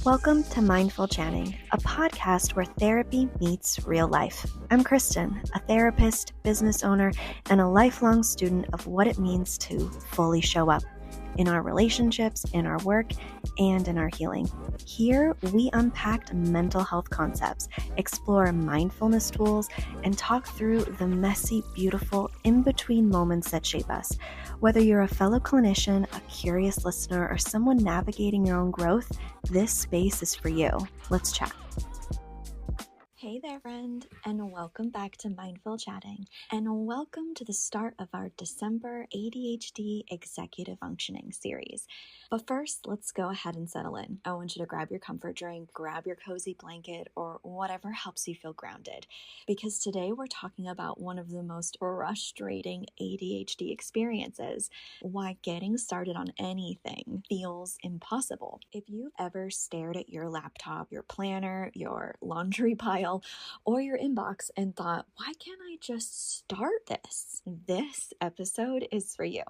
Welcome to Mindful Chatting, a podcast where therapy meets real life. I'm Kristen, a therapist, business owner, and a lifelong student of what it means to fully show up in our relationships, in our work, and in our healing. Here, we unpack mental health concepts, explore mindfulness tools, and talk through the messy, beautiful, in-between moments that shape us. Whether you're a fellow clinician, a curious listener, or someone navigating your own growth, this space is for you. Let's chat. Hey there, friend, and welcome back to Mindful Chatting, and welcome to the start of our December ADHD Executive Functioning series. But first, let's go ahead and settle in. I want you to grab your comfort drink, grab your cozy blanket, or whatever helps you feel grounded, because today we're talking about one of the most frustrating ADHD experiences, why getting started on anything feels impossible. If you've ever stared at your laptop, your planner, your laundry pile, or your inbox and thought, why can't I just start this? This episode is for you.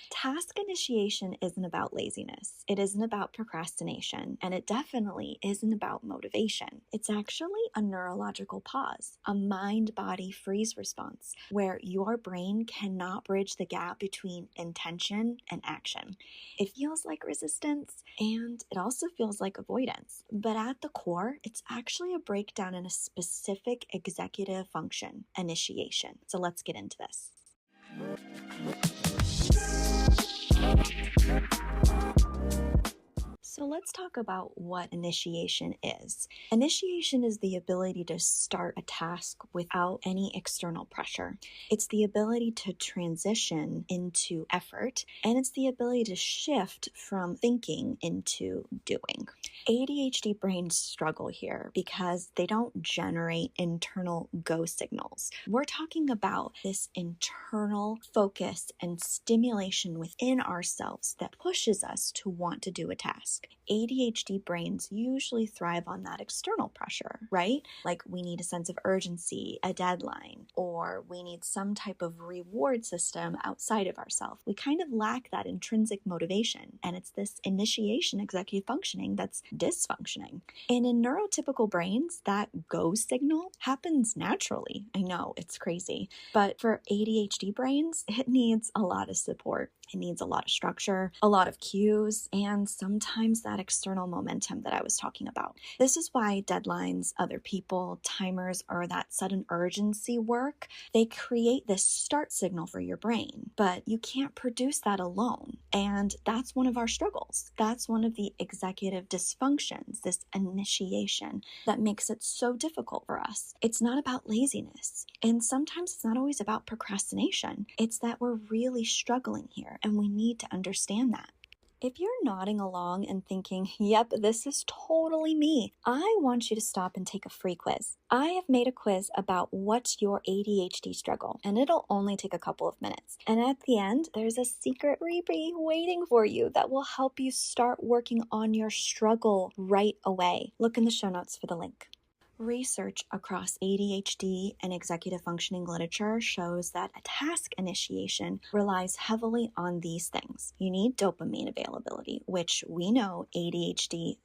Task initiation isn't about laziness. It isn't about procrastination, and it definitely isn't about motivation. It's actually a neurological pause, a mind-body freeze response, where your brain cannot bridge the gap between intention and action. It feels like resistance, and it also feels like avoidance. But at the core, it's actually a breakdown in a specific executive function, initiation. So let's get into this. So let's talk about what initiation is. Initiation is the ability to start a task without any external pressure. It's the ability to transition into effort, and it's the ability to shift from thinking into doing. ADHD brains struggle here because they don't generate internal go signals. We're talking about this internal focus and stimulation within ourselves that pushes us to want to do a task. ADHD brains usually thrive on that external pressure, right? Like we need a sense of urgency, a deadline, or we need some type of reward system outside of ourselves. We kind of lack that intrinsic motivation, and it's this initiation executive functioning that's dysfunctioning. And in neurotypical brains, that go signal happens naturally. I know, it's crazy. But for ADHD brains, it needs a lot of support. It needs a lot of structure, a lot of cues, and sometimes that external momentum that I was talking about. This is why deadlines, other people, timers, or that sudden urgency work, they create this start signal for your brain, but you can't produce that alone. And that's one of our struggles. That's one of the executive dysfunctions, this initiation that makes it so difficult for us. It's not about laziness, and sometimes it's not always about procrastination. It's that we're really struggling here, and we need to understand that. If you're nodding along and thinking, yep, this is totally me, I want you to stop and take a free quiz. I have made a quiz about what's your ADHD struggle, and it'll only take a couple of minutes. And at the end, there's a secret freebie waiting for you that will help you start working on your struggle right away. Look in the show notes for the link. Research across ADHD and executive functioning literature shows that a task initiation relies heavily on these things. You need dopamine availability, which we know ADHD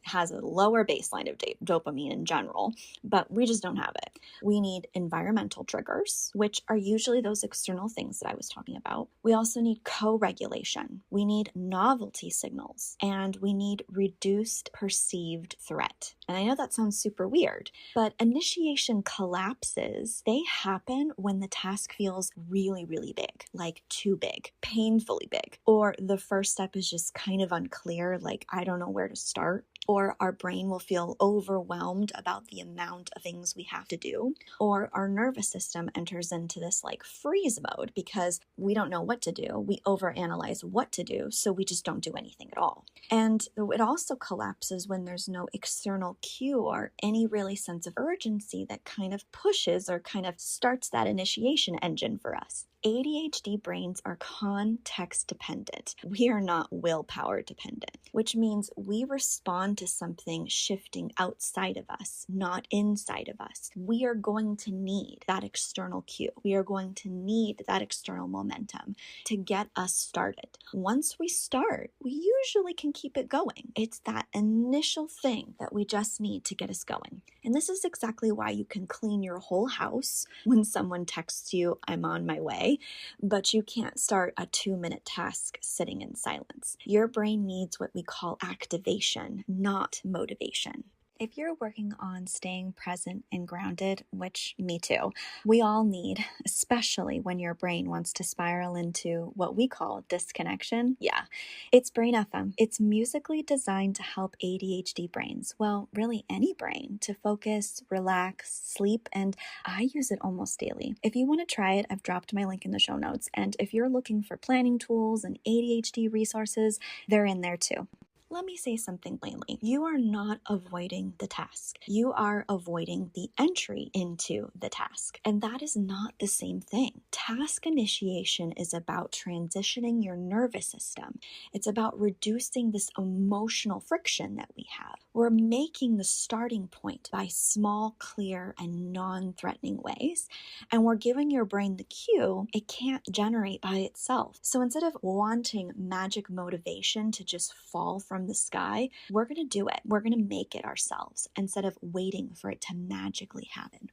has a lower baseline of dopamine in general, but we just don't have it. We need environmental triggers, which are usually those external things that I was talking about. We also need co-regulation. We need novelty signals, and we need reduced perceived threat. And I know that sounds super weird, but initiation collapses, they happen when the task feels really, really big, like too big, painfully big, or the first step is just kind of unclear, like I don't know where to start. Or our brain will feel overwhelmed about the amount of things we have to do. Or our nervous system enters into this like freeze mode because we don't know what to do. We overanalyze what to do, so we just don't do anything at all. And it also collapses when there's no external cue or any really sense of urgency that kind of pushes or kind of starts that initiation engine for us. ADHD brains are context dependent. We are not willpower dependent, which means we respond to something shifting outside of us, not inside of us. We are going to need that external cue. We are going to need that external momentum to get us started. Once we start, we usually can keep it going. It's that initial thing that we just need to get us going. And this is exactly why you can clean your whole house when someone texts you, "I'm on my way," but you can't start a 2-minute task sitting in silence. Your brain needs what we call activation, not motivation. If you're working on staying present and grounded, which me too, we all need, especially when your brain wants to spiral into what we call disconnection. Yeah, it's Brain FM. It's musically designed to help ADHD brains, well, really any brain, to focus, relax, sleep, and I use it almost daily. If you want to try it, I've dropped my link in the show notes. And if you're looking for planning tools and ADHD resources, they're in there too. Let me say something plainly. You are not avoiding the task. You are avoiding the entry into the task. And that is not the same thing. Task initiation is about transitioning your nervous system. It's about reducing this emotional friction that we have. We're making the starting point by small, clear, and non-threatening ways. And we're giving your brain the cue it can't generate by itself. So instead of wanting magic motivation to just fall from the sky, we're going to do it. We're going to make it ourselves instead of waiting for it to magically happen.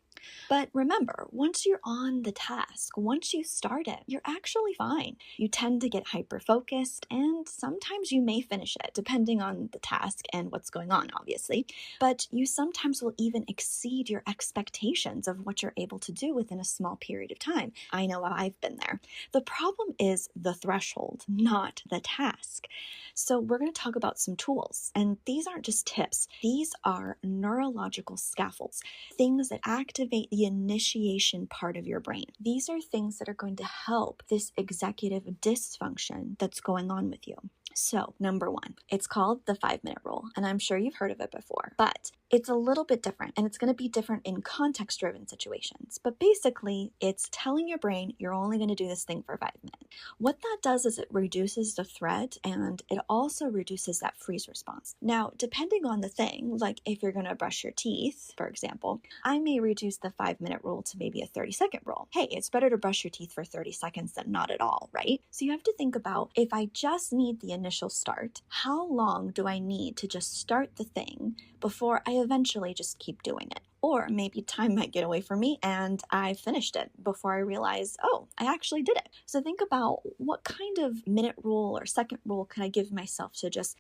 But remember, once you're on the task, once you start it, you're actually fine. You tend to get hyper-focused, and sometimes you may finish it, depending on the task and what's going on, obviously. But you sometimes will even exceed your expectations of what you're able to do within a small period of time. I know I've been there. The problem is the threshold, not the task. So we're going to talk about some tools, and these aren't just tips. These are neurological scaffolds, things that activate the initiation part of your brain. These are things that are going to help this executive dysfunction that's going on with you. So, number one, it's called the 5-minute rule, and I'm sure you've heard of it before, but it's a little bit different, and it's going to be different in context-driven situations. But basically, it's telling your brain you're only going to do this thing for 5 minutes. What that does is it reduces the threat, and it also reduces that freeze response. Now, depending on the thing, like if you're going to brush your teeth, for example, I may reduce the 5-minute rule to maybe a 30-second rule. Hey, it's better to brush your teeth for 30 seconds than not at all, right? So you have to think about, if I just need the initial start, how long do I need to just start the thing before I eventually just keep doing it? Or maybe time might get away from me and I finished it before I realized, oh, I actually did it. So think about, what kind of minute rule or second rule can I give myself to just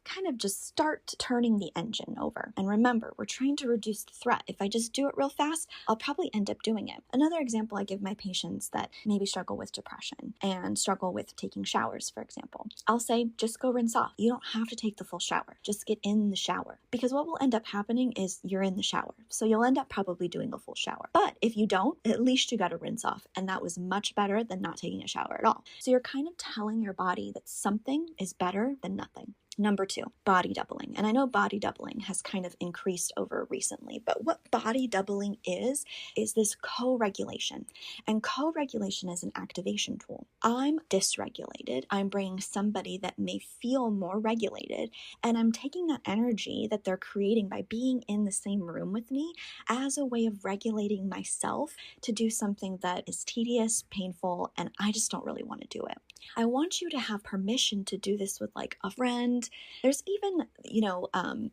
start turning the engine over? And remember, we're trying to reduce the threat. If I just do it real fast, I'll probably end up doing it. Another example I give my patients that maybe struggle with depression and struggle with taking showers, for example, I'll say, just go rinse off. You don't have to take the full shower. Just get in the shower. Because what will end up happening is you're in the shower. So you'll end up probably doing a full shower. But if you don't, at least you got to rinse off. And that was much better than not taking a shower at all. So you're kind of telling your body that something is better than nothing. Number two, body doubling. And I know body doubling has kind of increased over recently, but what body doubling is this co-regulation. And co-regulation is an activation tool. I'm dysregulated. I'm bringing somebody that may feel more regulated, and I'm taking that energy that they're creating by being in the same room with me as a way of regulating myself to do something that is tedious, painful, and I just don't really want to do it. I want you to have permission to do this with like a friend. There's even,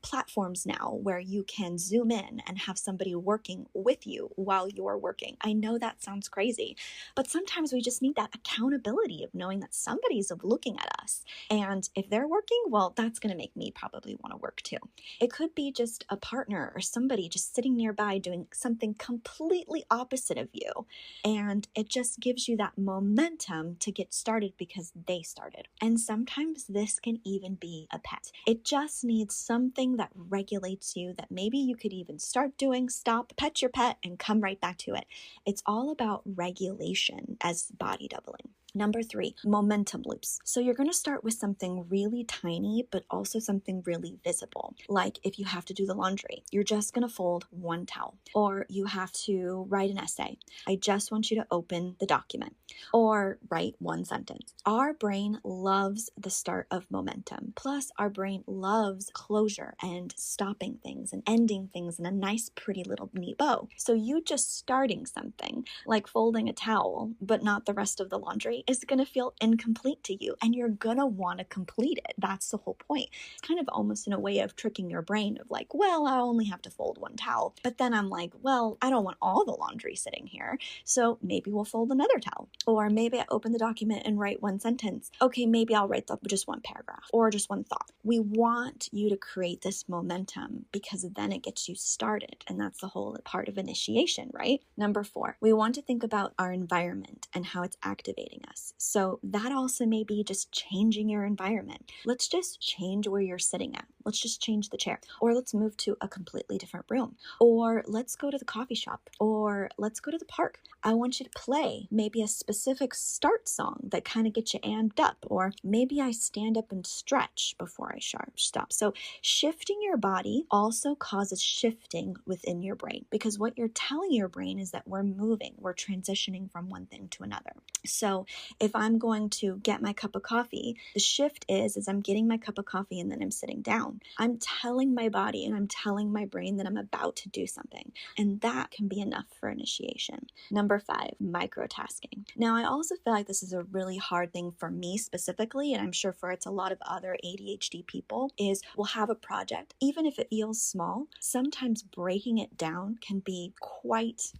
platforms now where you can zoom in and have somebody working with you while you're working. I know that sounds crazy, but sometimes we just need that accountability of knowing that somebody's looking at us. And if they're working, well, that's going to make me probably want to work too. It could be just a partner or somebody just sitting nearby doing something completely opposite of you. And it just gives you that momentum to get started because they started. And sometimes this can even be a pet. It just needs something that regulates you, that maybe you could even start doing, stop, pet your pet, and come right back to it. It's all about regulation as body doubling. Number 3, momentum loops. So you're going to start with something really tiny, but also something really visible. Like if you have to do the laundry, you're just going to fold one towel. Or you have to write an essay. I just want you to open the document. Or write one sentence. Our brain loves the start of momentum. Plus, our brain loves closure and stopping things and ending things in a nice, pretty little neat bow. So you just starting something like folding a towel, but not the rest of the laundry, is going to feel incomplete to you, and you're going to want to complete it. That's the whole point. It's kind of almost in a way of tricking your brain of like, well, I only have to fold one towel. But then I'm like, well, I don't want all the laundry sitting here. So maybe we'll fold another towel. Or maybe I open the document and write one sentence. Okay, maybe I'll write just one paragraph or just one thought. We want you to create this momentum because then it gets you started. And that's the whole part of initiation, right? Number 4, we want to think about our environment and how it's activating us. So that also may be just changing your environment. Let's just change where you're sitting at. Let's just change the chair. Or let's move to a completely different room. Or let's go to the coffee shop. Or let's go to the park. I want you to play maybe a specific start song that kind of gets you amped up. Or maybe I stand up and stretch before I stop. So shifting your body also causes shifting within your brain, because what you're telling your brain is that we're moving, we're transitioning from one thing to another. So if I'm going to get my cup of coffee, the shift is I'm getting my cup of coffee and then I'm sitting down. I'm telling my body and I'm telling my brain that I'm about to do something. And that can be enough for initiation. Number 5, microtasking. Now, I also feel like this is a really hard thing for me specifically, and I'm sure for it's a lot of other ADHD people, is we'll have a project, even if it feels small, sometimes breaking it down can be quite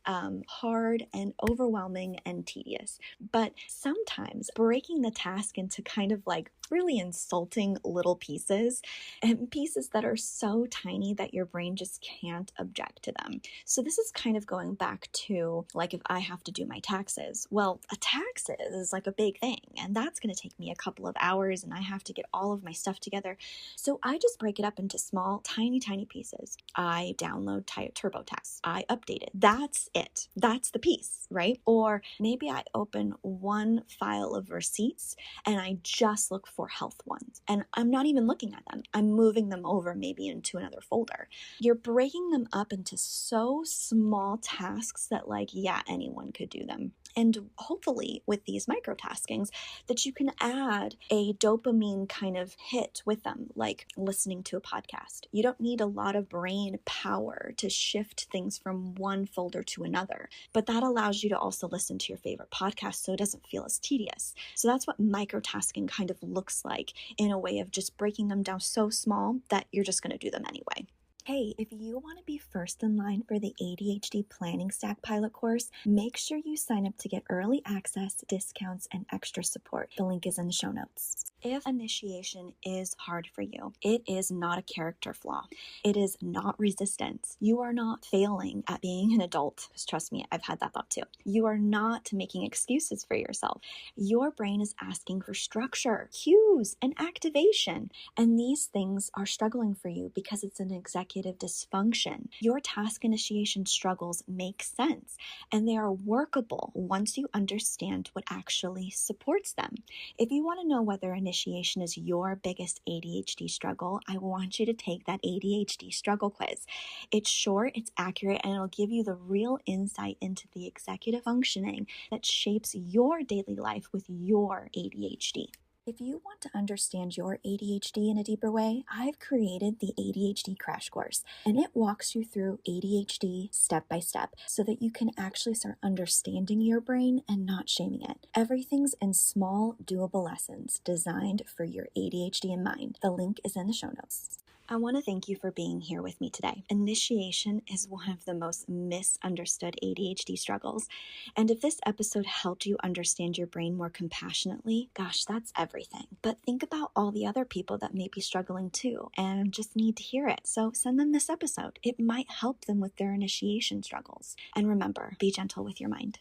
hard and overwhelming and tedious. But sometimes breaking the task into kind of like really insulting little pieces, and pieces that are so tiny that your brain just can't object to them. So this is kind of going back to like if I have to do my taxes. Well, a taxes is like a big thing, and that's going to take me a couple of hours, and I have to get all of my stuff together. So I just break it up into small, tiny pieces. I download TurboTax. I update it. That's it. That's the piece, right? Or maybe I open one file of receipts and I just look for health ones. And I'm not even looking at them. I'm moving them over maybe into another folder. You're breaking them up into so small tasks that like, yeah, anyone could do them. And hopefully with these microtaskings that you can add a dopamine kind of hit with them, like listening to a podcast. You don't need a lot of brain power to shift things from one folder to another, but that allows you to also listen to your favorite podcast so it doesn't feel as tedious. So that's what microtasking kind of looks like, in a way of just breaking them down so small that you're just going to do them anyway. Hey, if you want to be first in line for the ADHD Planning Stack Pilot course, make sure you sign up to get early access, discounts, and extra support. The link is in the show notes. If initiation is hard for you, it is not a character flaw. It is not resistance. You are not failing at being an adult. Trust me, I've had that thought too. You are not making excuses for yourself. Your brain is asking for structure, cues, and activation. And these things are struggling for you because it's an executive dysfunction. Your task initiation struggles make sense, and they are workable once you understand what actually supports them. If you want to know whether initiation is your biggest ADHD struggle, I want you to take that ADHD struggle quiz. It's short, it's accurate, and it'll give you the real insight into the executive functioning that shapes your daily life with your ADHD. If you want to understand your ADHD in a deeper way, I've created the ADHD Crash Course, and it walks you through ADHD step by step so that you can actually start understanding your brain and not shaming it. Everything's in small, doable lessons designed for your ADHD in mind. The link is in the show notes. I want to thank you for being here with me today. Initiation is one of the most misunderstood ADHD struggles. And if this episode helped you understand your brain more compassionately, gosh, that's everything. But think about all the other people that may be struggling too and just need to hear it. So send them this episode. It might help them with their initiation struggles. And remember, be gentle with your mind.